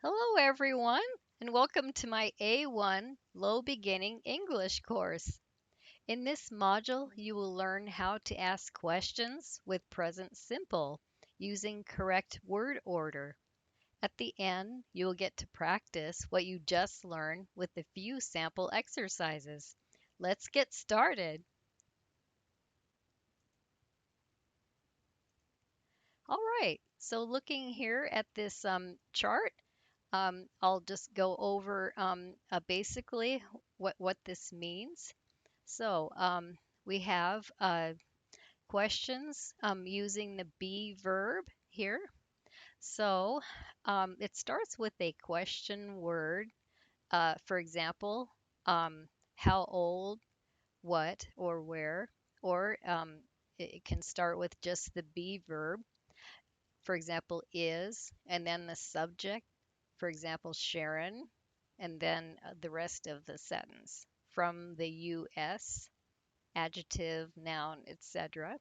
Hello, everyone, and welcome to my A1 Low Beginning English course. In this module, you will learn how to ask questions with present simple using correct word order. At the end, you will get to practice what you just learned with a few sample exercises. Let's get started. All right, so looking here at this chart, I'll just go over basically what this means. So we have questions using the be verb here. So it starts with a question word. For example, how old, what, or where, or it can start with just the be verb. For example, is, and then the subject. For example, Sharon, and then the rest of the sentence from the US, adjective, noun, etc.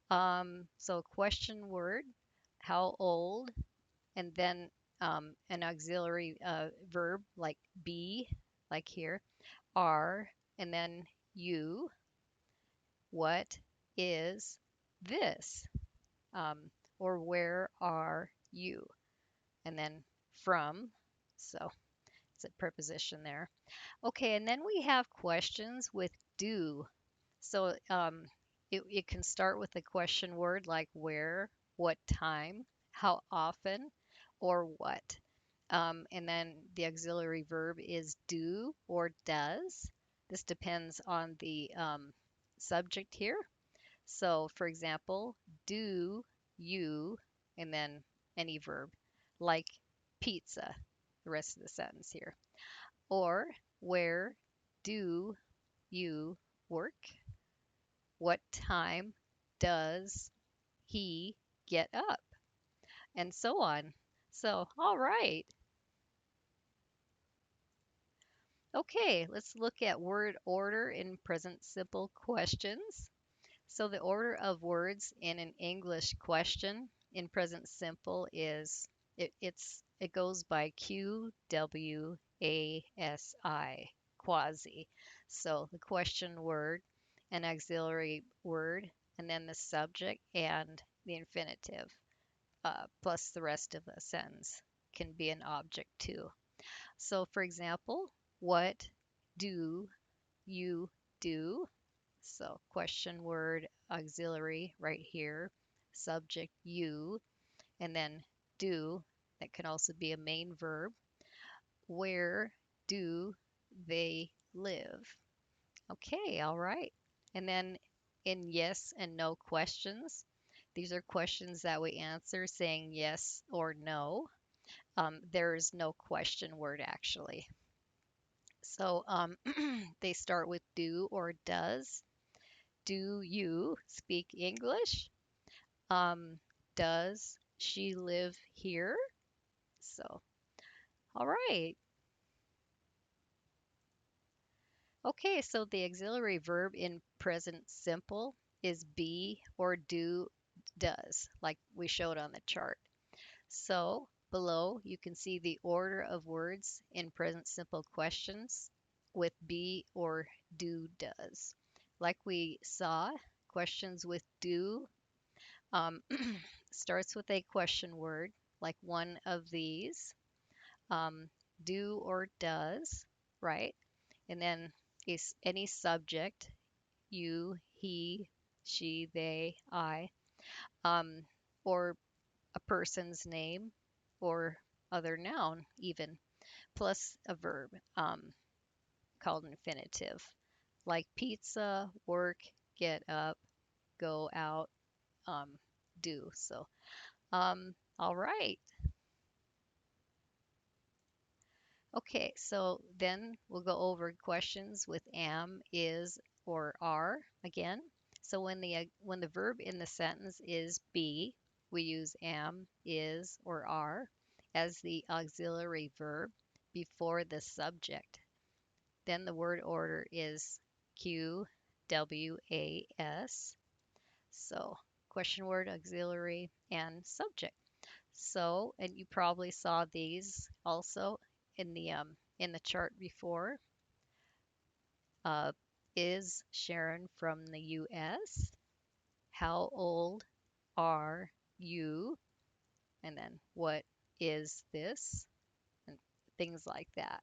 So question word, how old, and then an auxiliary verb like be, like here, are, and then you, what is this, um, or where are you, and then from. So it's a preposition there. Okay, and then we have questions with do. So it can start with a question word like where, what time, how often, or what. And then the auxiliary verb is do or does. This depends on the subject here. So, for example, do you, and then any verb, like pizza, the rest of the sentence here. Or where do you work? What time does he get up? And so on. So, all right. Okay, let's look at word order in present simple questions. So, the order of words in an English question in present simple is it goes by Q W A S I, quasi. So, the question word, an auxiliary word, and then the subject and the infinitive, plus the rest of the sentence can be an object too. So, for example, what do you do? So, question word, auxiliary right here, subject you, and then do. That can also be a main verb. Where do they live? Okay, all right. And then in yes and no questions, these are questions that we answer saying yes or no. There is no question word actually. So they start with do or does. Do you speak English? Um, does she live here? So, all right. Okay, so the auxiliary verb in present simple is be or do does, like we showed on the chart. So below you can see the order of words in present simple questions with be or do does. Like we saw, questions with do um, starts with a question word, like one of these, um, do or does, right? And then is any subject, you, he, she, they, I, um, or a person's name or other noun, even, plus a verb called infinitive, like pizza, work, get up, go out, um, do. So, all right. Okay, so then we'll go over questions with am, is, or are again. So when the verb in the sentence is be, we use am, is, or are as the auxiliary verb before the subject. Then the word order is Q, W, A, S. So question word, auxiliary, and subject. So, and you probably saw these also in the chart before. Uh, is Sharon from the U.S.? How old are you? And then what is this? And things like that.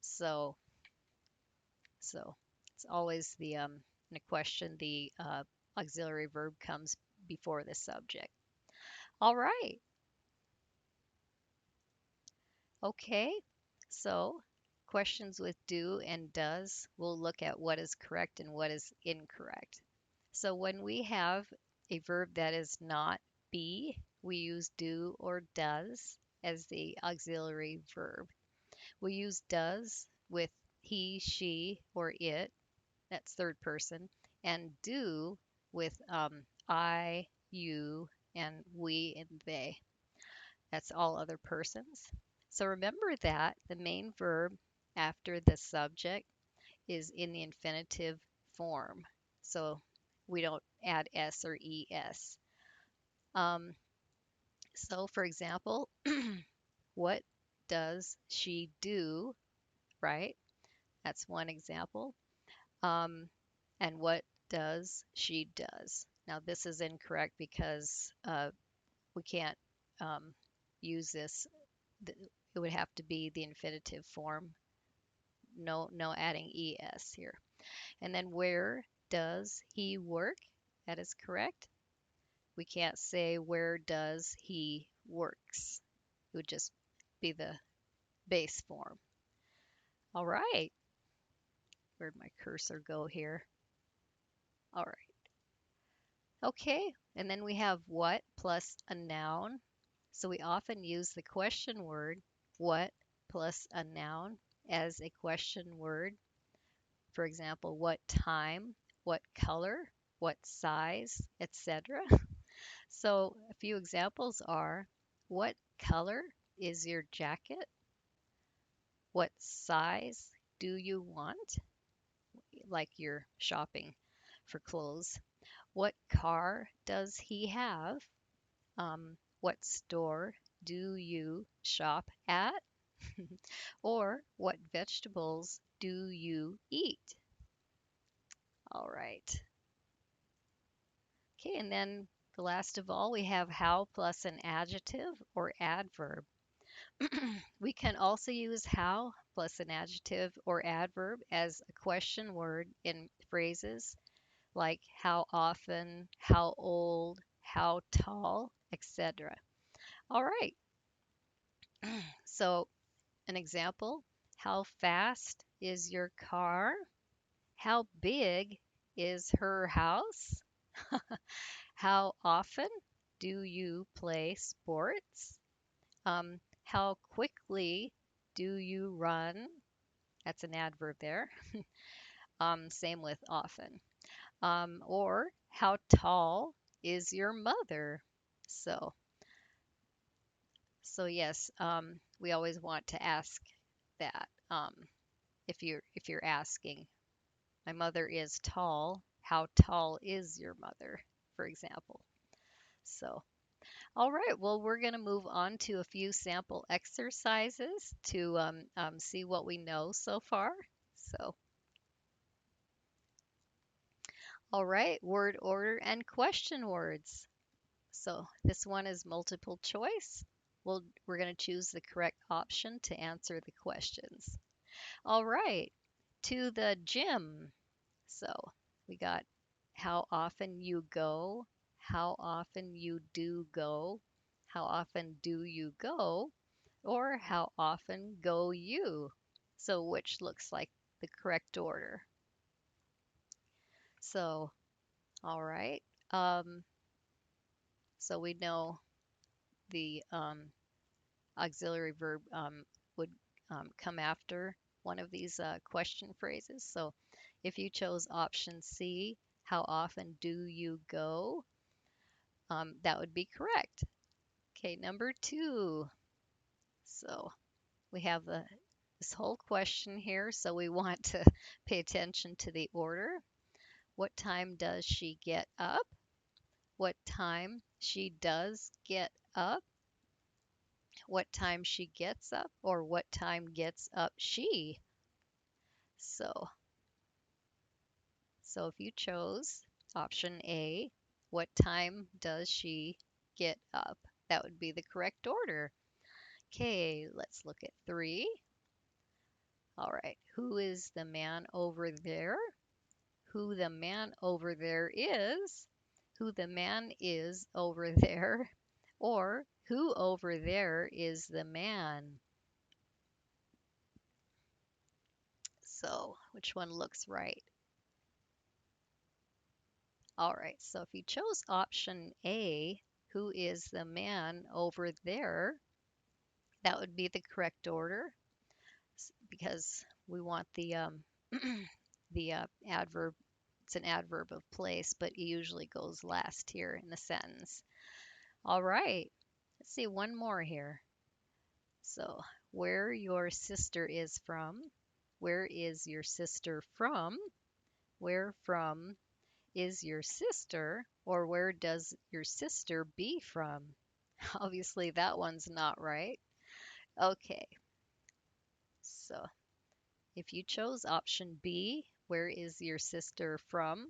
So, so it's always in a question, the auxiliary verb comes before the subject. All right. Okay. So questions with do and does, we'll look at what is correct and what is incorrect. So when we have a verb that is not be, we use do or does as the auxiliary verb. We use does with he, she, or it, that's third person, and do with I, you, and we and they. That's all other persons. So remember that the main verb after the subject is in the infinitive form. So we don't add s or es. Um, so for example, what does she do, right? That's one example. Um, and what does she does. Now this is incorrect because we can't use this. It would have to be the infinitive form. No adding es here. And then where does he work? That is correct. We can't say where does he works. It would just be the base form. All right. Where'd my cursor go here? All right. Okay. And then we have what plus a noun. So we often use the question word what plus a noun as a question word. For example, what time, what color, what size, etc. So a few examples are, what color is your jacket? What size do you want? Like you're shopping for clothes. What car does he have? What store do you shop at? Or what vegetables do you eat? All right. Okay, and then the last of all, we have how plus an adjective or adverb. We can also use how plus an adjective or adverb as a question word in phrases like how often, how old, how tall, etc. All right, so an example, how fast is your car? How big is her house? How often do you play sports? How quickly do you run? That's an adverb there. Same with often. Or how tall is your mother? So, so yes, we always want to ask that. If you're asking, my mother is tall. How tall is your mother, for example? So, all right. Well, we're going to move on to a few sample exercises to see what we know so far. So, all right, word order and question words. So this one is multiple choice. We're going to choose the correct option to answer the questions. All right, to the gym. So we got how often you go, how often you do go, how often do you go, or how often go you. So which looks like the correct order. So, all right. Um, so we know the auxiliary verb would come after one of these question phrases. So if you chose option C, how often do you go? That would be correct. Okay, number 2. So we have this whole question here, so we want to pay attention to the order. What time does she get up? What time she does get up? what time she gets up, or what time gets up she. So, so if you chose option A, what time does she get up? That would be the correct order. Okay, let's look at 3. All right, who is the man over there? Who the man over there is? Who the man is over there? Or who over there is the man? So, which one looks right? All right, so if you chose option A, who is the man over there? That would be the correct order because we want the adverb. It's an adverb of place, but it usually goes last here in the sentence. All right, let's see one more here. So, where your sister is from? Where is your sister from? Where from is your sister, or where does your sister be from? Obviously, that one's not right. Okay, so if you chose option B, where is your sister from?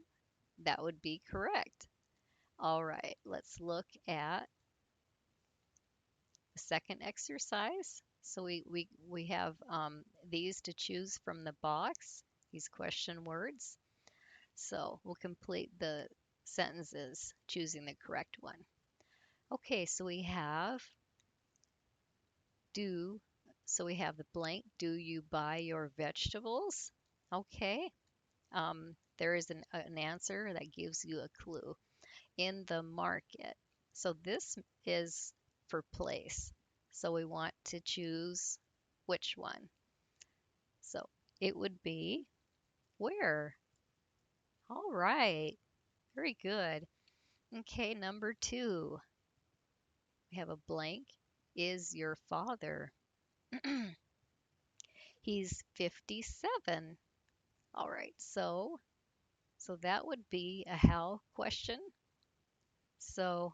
That would be correct. All right, let's look at the second exercise. So we have these to choose from the box, these question words. So we'll complete the sentences choosing the correct one. Okay, so we have do, so we have the blank, do you buy your vegetables? Okay, there is an answer that gives you a clue. In the market. So this is for place. So we want to choose which one. So it would be where. All right, very good. Okay, number 2. We have a blank. Is your father? He's 57. All right, so that would be a how question. So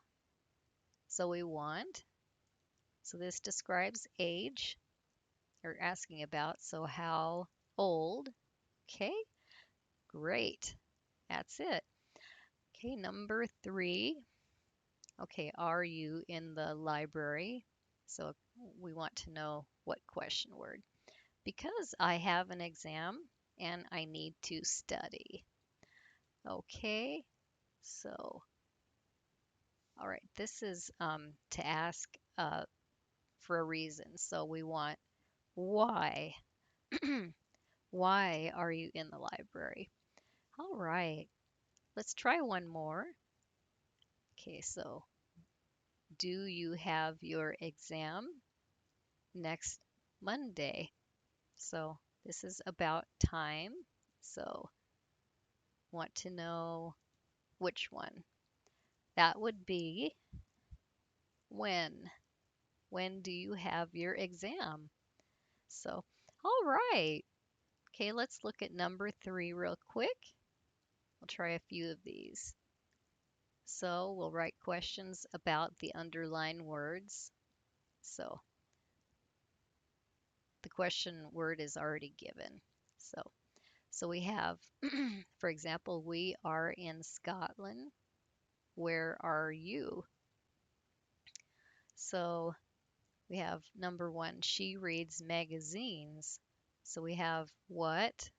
so we want, so this describes age or asking about, so how old? Okay, great. That's it. Okay, number 3. Okay, are you in the library? So we want to know what question word. Because I have an exam and I need to study. Okay, so, all right, this is to ask for a reason. So we want why. Why are you in the library? All right, let's try one more. Okay, so do you have your exam next Monday? So this is about time. So want to know which one. That would be when. When do you have your exam? So, all right. Okay, let's look at number 3 real quick. We'll try a few of these. So we'll write questions about the underlined words. So the question word is already given. So we have, for example, we are in Scotland. Where are you? So we have number 1, she reads magazines. So we have what?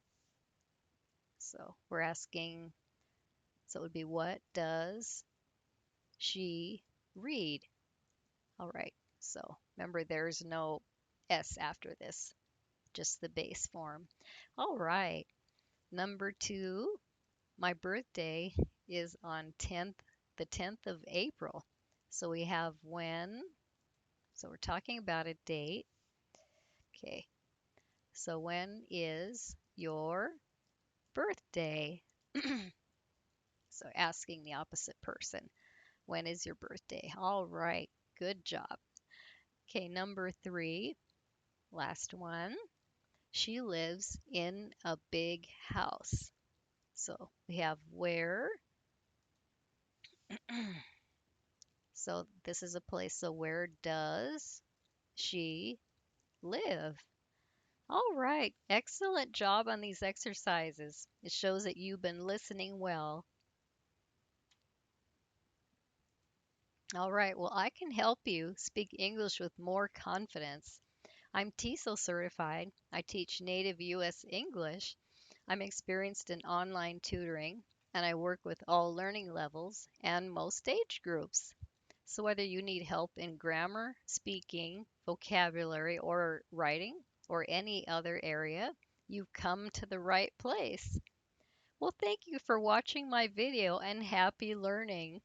So we're asking, so it would be what does she read? All right. So remember, there's no S after this, just the base form. All right. Number 2, my birthday is on the 10th of April. So we have when. So we're talking about a date. Okay. So when is your birthday? So asking the opposite person. When is your birthday? All right. Good job. Okay, number 3, last one. She lives in a big house. So we have where. So this is a place. So where does she live? All right, excellent job on these exercises. It shows that you've been listening well. All right, well, I can help you speak English with more confidence. I'm TESOL certified. I teach native U.S. English. I'm experienced in online tutoring, and I work with all learning levels and most age groups. So, whether you need help in grammar, speaking, vocabulary, or writing, or any other area, you've come to the right place. Well, thank you for watching my video and happy learning.